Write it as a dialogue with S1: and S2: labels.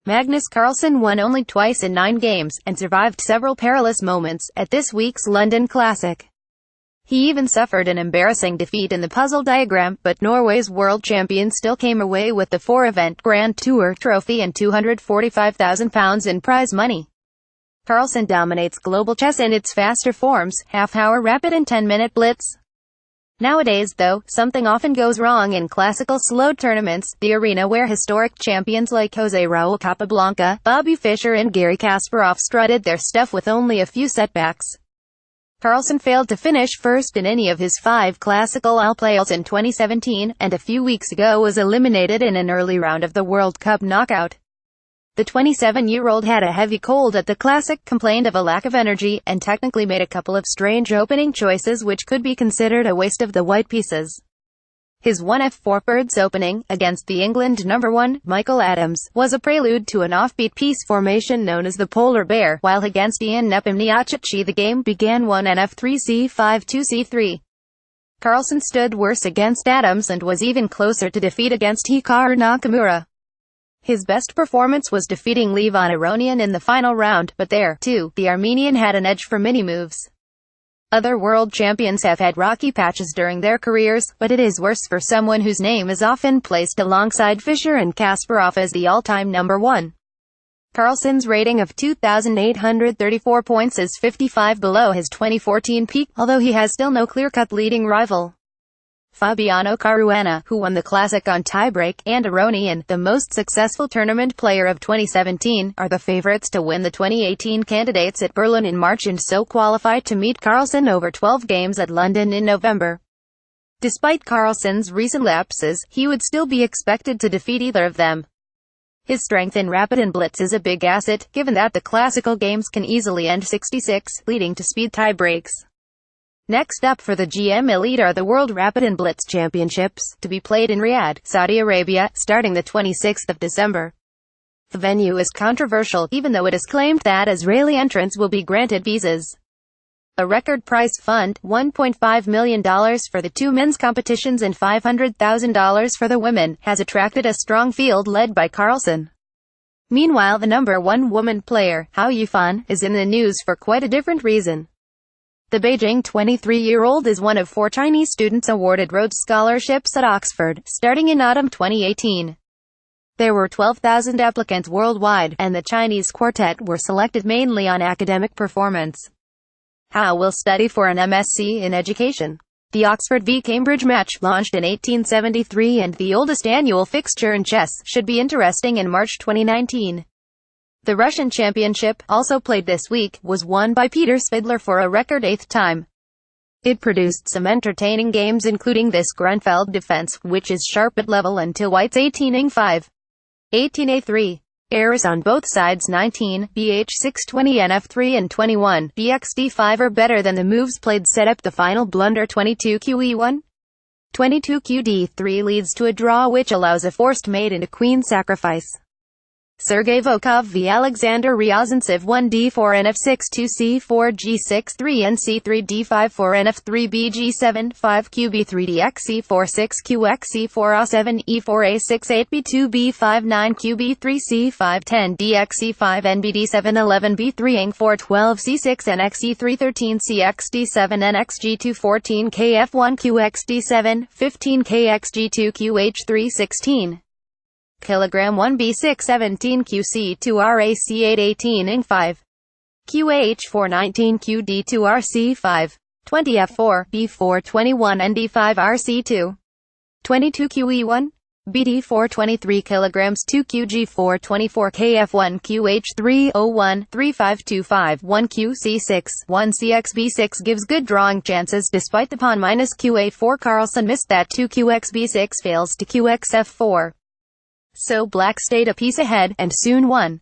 S1: Magnus Carlsen won only twice in 9 games, and survived several perilous moments at this week's London Classic. He even suffered an embarrassing defeat in the puzzle diagram, but Norway's world champion still came away with the four-event Grand Tour trophy and £245,000 in prize money. Carlsen dominates global chess in its faster forms, half-hour rapid and 10-minute blitz. Nowadays, though, something often goes wrong in classical slow tournaments, the arena where historic champions like José Raúl Capablanca, Bobby Fischer and Garry Kasparov strutted their stuff with only a few setbacks. Carlsen failed to finish first in any of his 5 classical halfhours in 2017, and a few weeks ago was eliminated in an early round of the World Cup knockout. The 27-year-old had a heavy cold at the Classic, complained of a lack of energy, and technically made a couple of strange opening choices which could be considered a waste of the white pieces. His 1f4 birds opening, against the England number 1, Michael Adams, was a prelude to an offbeat piece formation known as the polar bear, while against Ian Nepomniachtchi the game began 1nf3 c5 2 c3. Carlsen stood worse against Adams and was even closer to defeat against Hikaru Nakamura. His best performance was defeating Levon Aronian in the final round, but there, too, the Armenian had an edge for mini-moves. Other world champions have had rocky patches during their careers, but it is worse for someone whose name is often placed alongside Fischer and Kasparov as the all-time number 1. Carlsen's rating of 2,834 points is 55 below his 2014 peak, although he has still no clear-cut leading rival. Fabiano Caruana, who won the Classic on tiebreak, and Aronian, the most successful tournament player of 2017, are the favorites to win the 2018 candidates at Berlin in March and so qualify to meet Carlsen over 12 games at London in November. Despite Carlsen's recent lapses, he would still be expected to defeat either of them. His strength in rapid and blitz is a big asset, given that the classical games can easily end 66, leading to speed tiebreaks. Next up for the GM Elite are the World Rapid and Blitz Championships, to be played in Riyadh, Saudi Arabia, starting the 26th of December. The venue is controversial, even though it is claimed that Israeli entrants will be granted visas. A record prize fund, $1.5 million for the 2 men's competitions and $500,000 for the women, has attracted a strong field led by Carlsen. Meanwhile, the number 1 woman player, Hao Yifan, is in the news for quite a different reason. The Beijing 23-year-old is one of 4 Chinese students awarded Rhodes scholarships at Oxford, starting in autumn 2018. There were 12,000 applicants worldwide, and the Chinese quartet were selected mainly on academic performance. Hao will study for an MSc in education. The Oxford v Cambridge match, launched in 1873 and the oldest annual fixture in chess, should be interesting in March 2019. The Russian championship, also played this week, was won by Peter Svidler for a record 8th time. It produced some entertaining games including this Grunfeld defense, which is sharp at level until white's 18a5. 18a3. Errors on both sides 19, bh6 20 nf3 and 21, bxd5 are better than the moves played set up the final blunder 22 qe1. 22 qd3 leads to a draw which allows a forced mate into queen sacrifice. Sergei Volkov v Alexander Ryazantsev 1 d4 nf6 2 c4 g6 3 nc3 d5 4 nf3 bg7 5 qb3 dx c4 6 qx c4 a7 e4 a6 8 b2 b5 9 qb3 c5 10 dx c5 nbd7 11 b3 ang4 12 c6 nx e3 13 cx d7 nx g2 14 kf1 qx d7 15 kx g2 qh3 16 kilogram 1 b6 17 qc2 rac 8 18 ing5 qah4 19 qd2 rc5 20 f4 b4 21 nd5 rc2 22 qe1 bd4 23 kilograms 2 qg4 24 kf1 qh3 01 3525 1 qc6 1 cx b6 gives good drawing chances despite the pawn minus qa4. Carlsen missed that 2 qx b6 fails to qx f4. So black stayed a piece ahead, and soon won.